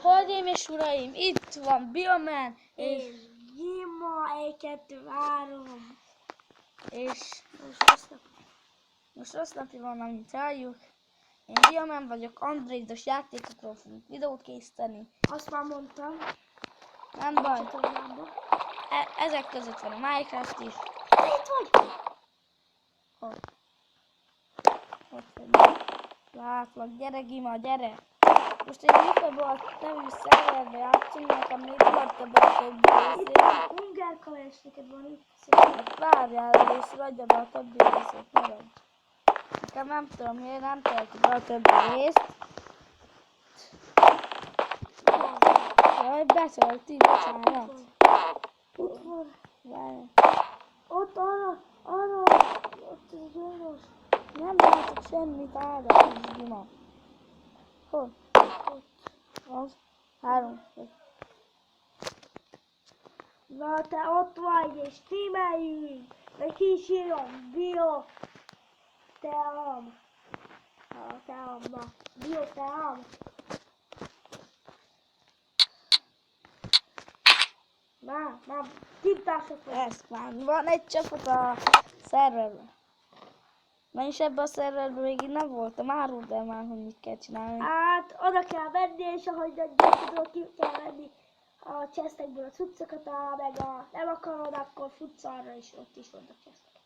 Hölgyeim és uraim, itt van Bioman És Gima 1, 2, 3. és most rossz napja van, amint rájuk. Én Bioman vagyok, androidos játékokról fogunk videót készíteni. Azt már mondtam. Nem baj, Csatornámba. ezek között van a Minecraft is. Itt vagy? Ott vagy. Látlak, gyere Gima, gyere! Most egy Littlebolt nevű szerverbe játszunk, nekem még tartta be a többi részét. Hungerkala és neked van itt. Hát várjál először, adja be a többi részét, maradj. Nekem nem tudom miért nem tölti be a többi részt. Jaj, betölti, bocsánat. Ott van. Várjál. Ott arra. Ott egy orvos. Nem látok semmit ára, ez Gima. Hol? Ott. Az? 3. Na te ott vagy és tímeljünk. De kísírom. Bio. Team. Na. Bio team. Na. Tiptársak vagy. Ez már van egy csapat a szerverben. Na és ebben a szerverben még így nem voltam, áruld el már, hogy mit kell csinálni. Hát oda kell menni, és ahogy tudod, ki kell venni a chestekből a cuccokat, meg a nem akarod, akkor futsz arra, és ott is van a chestek.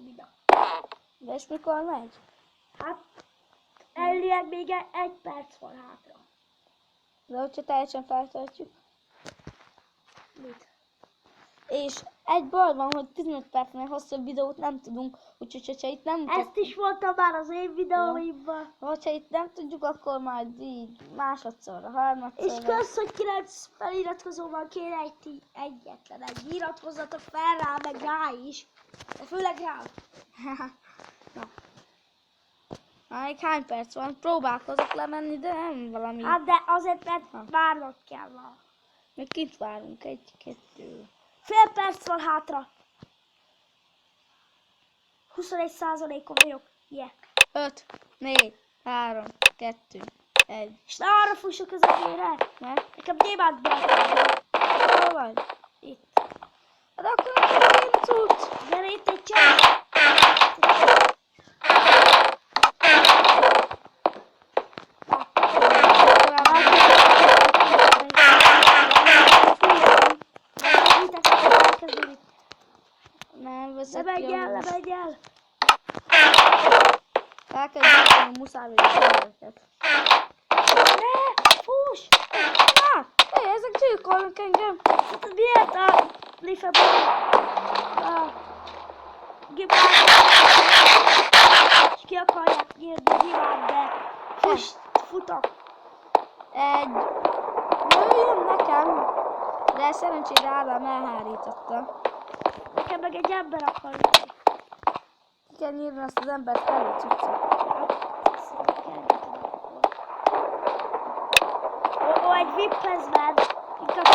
Minden. De és mikor megy? Hát elvileg még egy perc van hátra. De hogyha teljesen feltöltjük. Mit? És egy baj van, hogy 15 percnél hosszabb videót nem tudunk, úgyhogy hogyha itt nem Ezt is mondtam már az én videóimban. hogyha itt nem tudjuk, akkor majd így másodszorra, harmadszorra. És kösz, hogy 9 feliratkozóval kéne egyetlen egy. Iratkozzatok fel rá, meg rá is. De főleg rá. Na. Még hány perc van? Próbálkozok lemenni, de nem valami. Hát de azért, mert várnod kell már. Még kint várunk, 1, 2. Fél perc van hátra. 21%-on vagyok. Yeah. 5, 4, 3, 2, 1. És ne arra fuss a közepére. Mert? Nekem gyémánt be. Hol vagy? Itt. Hát akkor nem cucc. Gyere itt egy csaj. Nem Ne veszek menj el. Elkezdjük, muszáj vagyok. Ne, fuss. Ezek gyilkolnak engem. Miért a lifeből? Gimát. És ki akarják nyírni Gimát, de futok. Egy nő jön nekem, de szerencsére Ádám elhárította. Nekem meg egy ember akar. Ki kell nyírni azt az embert előtt cuccot. Ó, egy VIP-hez ment. Inkább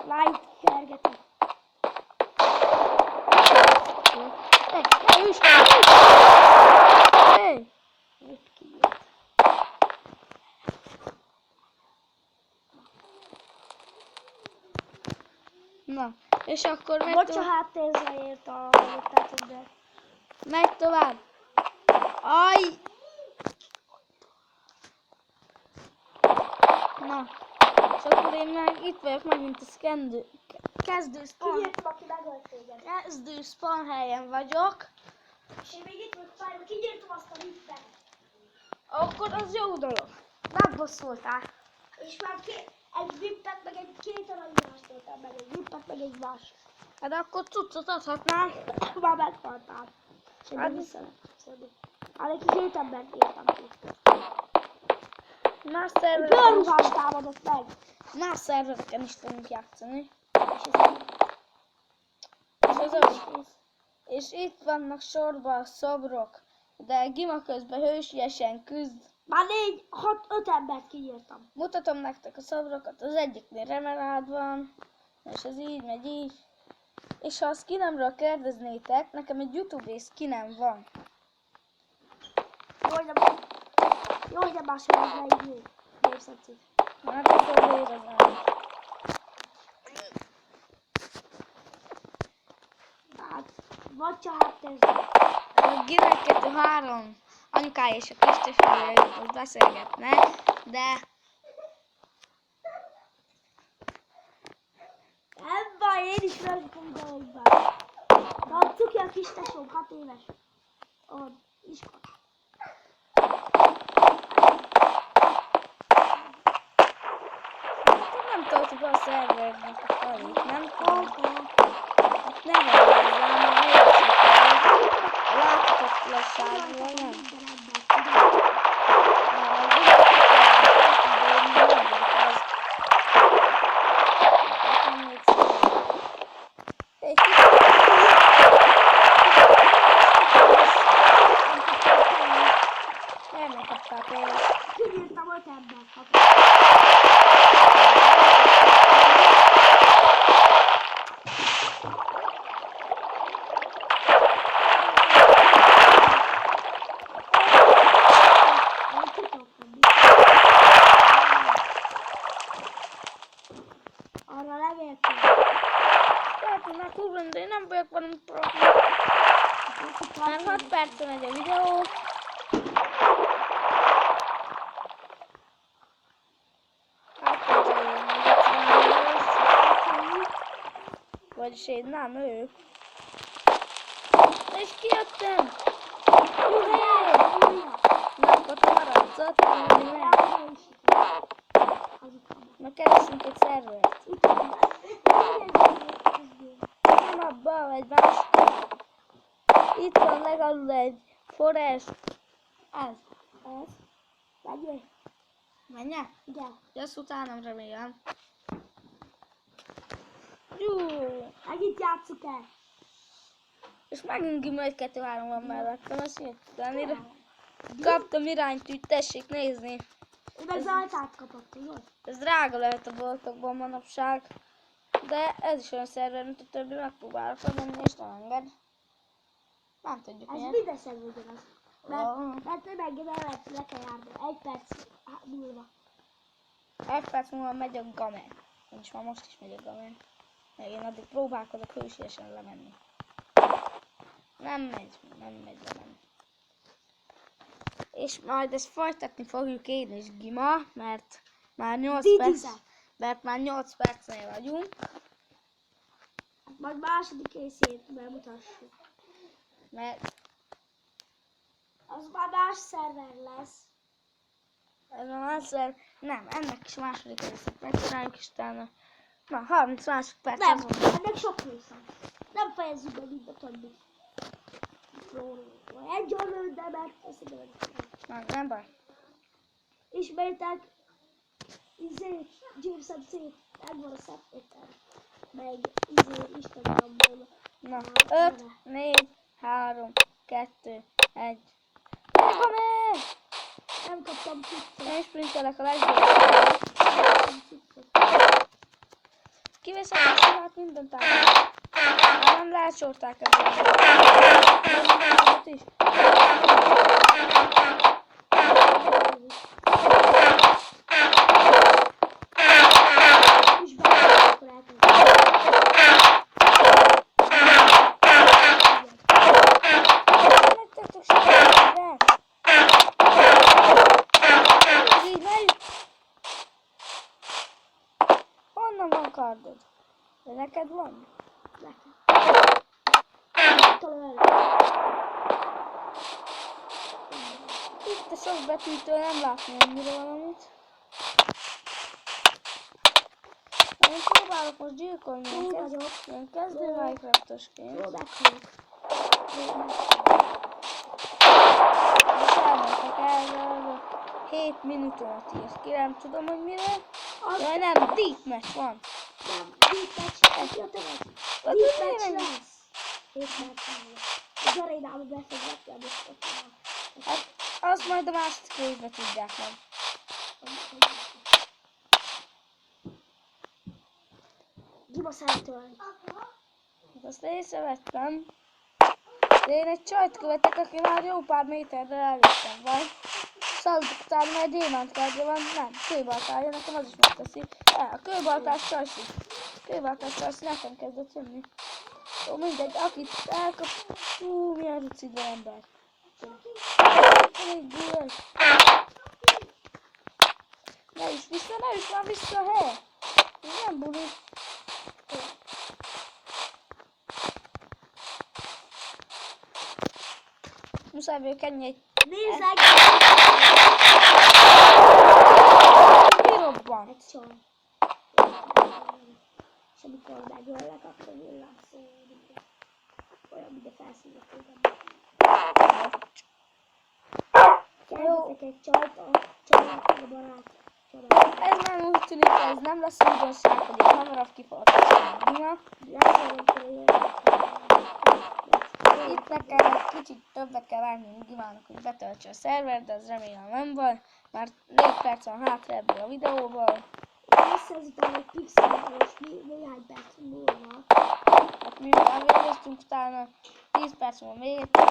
Light kergeti. Hey, üss! Hey! Mit kijött? Na, és akkor megy Bocsa, tovább. háttérzeért a hallottátok, de... Megy tovább. Aj! Na, és akkor én meg itt vagyok megint a kezdő spawn. Kinyírtam, aki megölt téged. Kezdő spawn helyen vagyok. És én még itt vagyok fájba, kinyírtam azt a lippet. Akkor az jó dolog. Megbosszoltál. És már egy vippet, meg egy két aranymást töltem meg, egy vippet, meg egy más. Hát akkor cuccot adhatnál. Már meghaltál. És én Hát- nem szeretem szedni. Hát neki két embert írtam ki. Más Egy szervereken bőrruhás támadott meg. más szervereken is fogunk játszani. És ez És itt vannak sorban a szobrok. De Gima közben hősiesen küzd. Már 5 embert kinyírtam. Mutatom nektek a szobrokat, az egyiknél remerád van, és ez így megy így. És ha a skinemről kérdeznétek, nekem egy YouTube skinem van. Jó, hogy nem máshol az leírni. Népszentszét. Hát akkor lérezni. Hát, vagy csak hát tesd. Girek 2-3 anyukája és a kis testvére most beszélgetnek, de Nem baj, én is rögtön dolgokban. Na, cukja a kis tesóm, 6 éves. Ott, iskola. nem töltük a szervernek a falit, nem tudom. Oké. Hát nem hozzám, a helyesek. Láthatok lasságról, nem? Kinyírtam 5 embert. Arra levéltem. Látom, már kurva, de én nem vagyok valami profi. Már 6 percen megy a videó. Vagyis én nem, ő. És kijöttem! Juhé! Na, akkor te maradsz ott, na keresünk egy szervert. Nem abba, egy más. Itt van legalább egy forrest. Ez. Menjél. Menjek? Igen. Jössz utánam, remélem. Jú! Megint játsszuk el. És megint Gima 1-2-3 van mellettem, azt hirtelen kaptam iránytűt, tessék nézni. Én meg zajtát kapott, tudod? Ez drága lehet a boltokban manapság, de ez is olyan szerver, mint a többi, megpróbálok menni és nem enged. Nem tudjuk Ez miért. minden szerv ugyanaz. Ó. Mert nem engedem, le kell járni. 1 perc múlva. 1 perc múlva megy a gamer. Nincs, már most is megy a gamer. Meg én addig próbálkozok hősiesen lemenni. Nem megy lemenni. És majd ezt folytatni fogjuk én és Gima, mert már 8 perc, mert már 8 percnél vagyunk. Majd második részét bemutassuk. Mert Az már más szerver lesz. ez a második, nem, ennek is második részét megcsináljuk, és utána, na 30 másodperc Nem, az van. ennek sok része. Nem fejezzük be mind a többit. Egy orrő, de megteszem. Nem baj. Ismertek? Jameson C. Megvan a Subtwitter. Meg Instagramból. Na, 5, 4, 3, 2, 1. Gamer! Nem kaptam cuccot. Én sprintelek a leggyorsabban. Kiveszem a színát, mindent át. Már nem lesorták ezzel. Is. És be, akkor Megtettek segítségre. Így megy. Honnan van kardod? De neked van? Itt a sok betűtől nem látni annyira valamit. Én próbálok most gyilkolni ilyen kezdő Minecraftosként. Jó, meghalok. És elmentek erre 7 minutomot írt ki, nem tudom, hogy mire. Jaj nem, deathmatch van. Nem, deathmatch, deathmatch lesz. 7 perc. Az arénába be fog vetni a bosszot. Hát azt majd a második részben tudják meg. Gima szeretően. Hát azt észrevettem. De én egy csajt követek, aki már jó pár méterrel előttem van. szaladok utána, mert gyémánt kártya van, nem, kőbaltája, nekem az is megteszi. A kőbaltás csajszi. Kőbaltás csajszi nekem kezdett jönni. Jó, mindegy, akit elkap... milyen rucidva ember. Egy gyűlös. Ne is már vissza, he! Ez nem buli. Muszáj vagyok enni egy... Nézzek! Kirobban! Egy csaj. És amikor megöllek, akkor villámszódik. Olyan, mint a felszínűtében. Kezdetek egy csajt, a család, a barát. Ez nem úgy tűnik, ez nem lesz újdonság, hogy én hamarabb ki fogok csinálni. Itt nekem egy kicsit többet kell várni Gimának, hogy betöltse a szervert, de ez remélem nem baj, mert 4 perc van hátra ebből a videóból. Visszazutom egy pixelre, és néhány perc múlva. Hát mivel végeztünk, utána 10 perc múlva még egy 10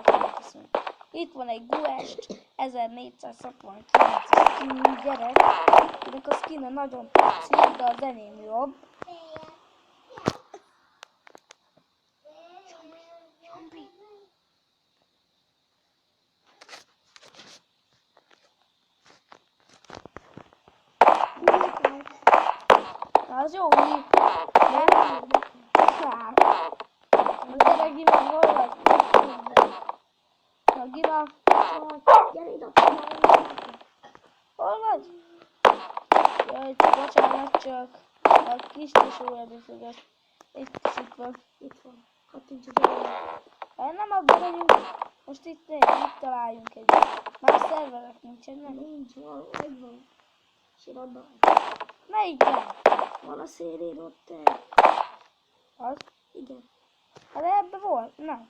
videót teszünk. Itt van egy Guest 1469 skin gyerek, ennek a skinne nagyon tetszik, de az enyém jobb. Az jó hív. Nem? Gyere Gima, hol vagy? Na Gima, Gyere ide, hol vagy? Jaj, bocsánat csak. A kis tesója büszögött. Itt van. Itt van. Kattints az elő. Nem abban vagyunk. Most itt találjunk egy. Már szerverek nincsenek. Nincs, van, egy van. És én abban. Melyikben? Van a szélén ott Az? igen. Hát ebben volt? Nem.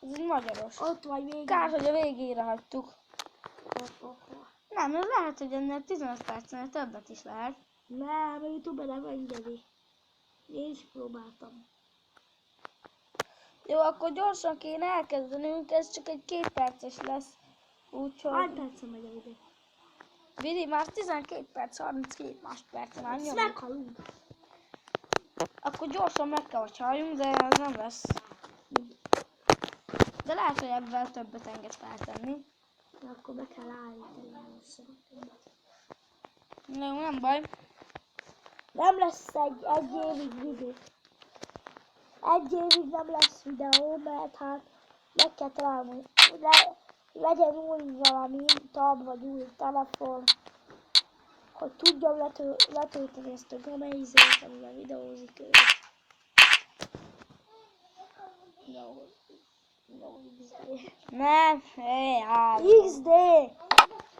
Ez egy magyaros. Ott vagy végig. Kár, hogy a végére hagytuk. Nem, ez lehet, hogy ennél 15 percnél többet is lehet. Nem, a YouTube nem engedi. Én is próbáltam. Jó, akkor gyorsan kéne elkezdenünk, ez csak egy 2 perces lesz. Úgyhogy... Hány percen megy a videó? Vidi, már 12 perc, 32 másodpercen Ezt annyi. meghalunk. Akkor gyorsan meg kell, hogy halljunk, de ez nem lesz. De lehet, hogy ebben többet engedsz feltenni. De akkor be kell állítani először. Jó, nem baj. Nem lesz egy évig videó. Egy évig nem lesz videó, mert hát meg kell találni, hogy legyen új valami tab vagy új telefon, hogy tudjam letölteni ezt a gameizét, amivel videózik ő. No, XD. Nem, áll. XD!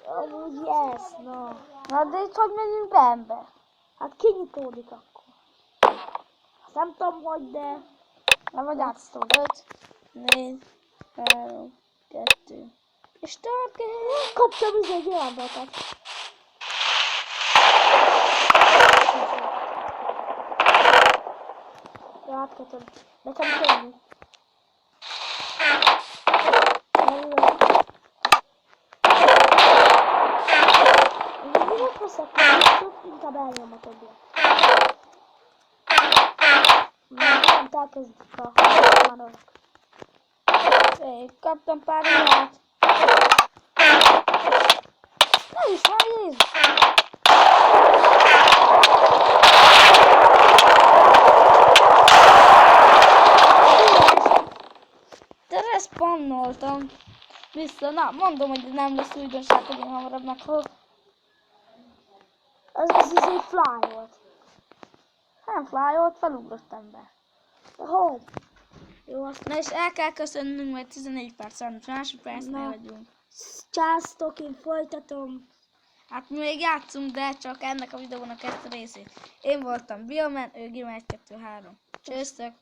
Amúgy yes, no. Na, de itt hogy megyünk be, ember? Hát kinyitódik akkor. Azt nem tudom, hogy de... Na, vagy átsztól 5, 4, 3, 2, és start. Kaptam egy gyermeket. Ja, átkötöm. Nekem könnyű. Minek veszek hogy inkább elnyom a többiek. Nem elkezdik a harmanok. Kaptam pár ruhát. Ne is, hát Jézus! De respannoltam. Vissza, na, mondom, hogy nem lesz újdonság, hogy én hamarabb meghalok. Ez egy fly volt. Nem fly volt, felugrottam be. Hogy? Jó, azt Na és el kell köszönnünk, mert 14 perc, 30 másodpercnél Na. vagyunk. császtok, én folytatom. Hát mi még játszunk, de csak ennek a videónak ezt a részét. Én voltam Bioman, ő Gima 1, 2, 3. Csősztök!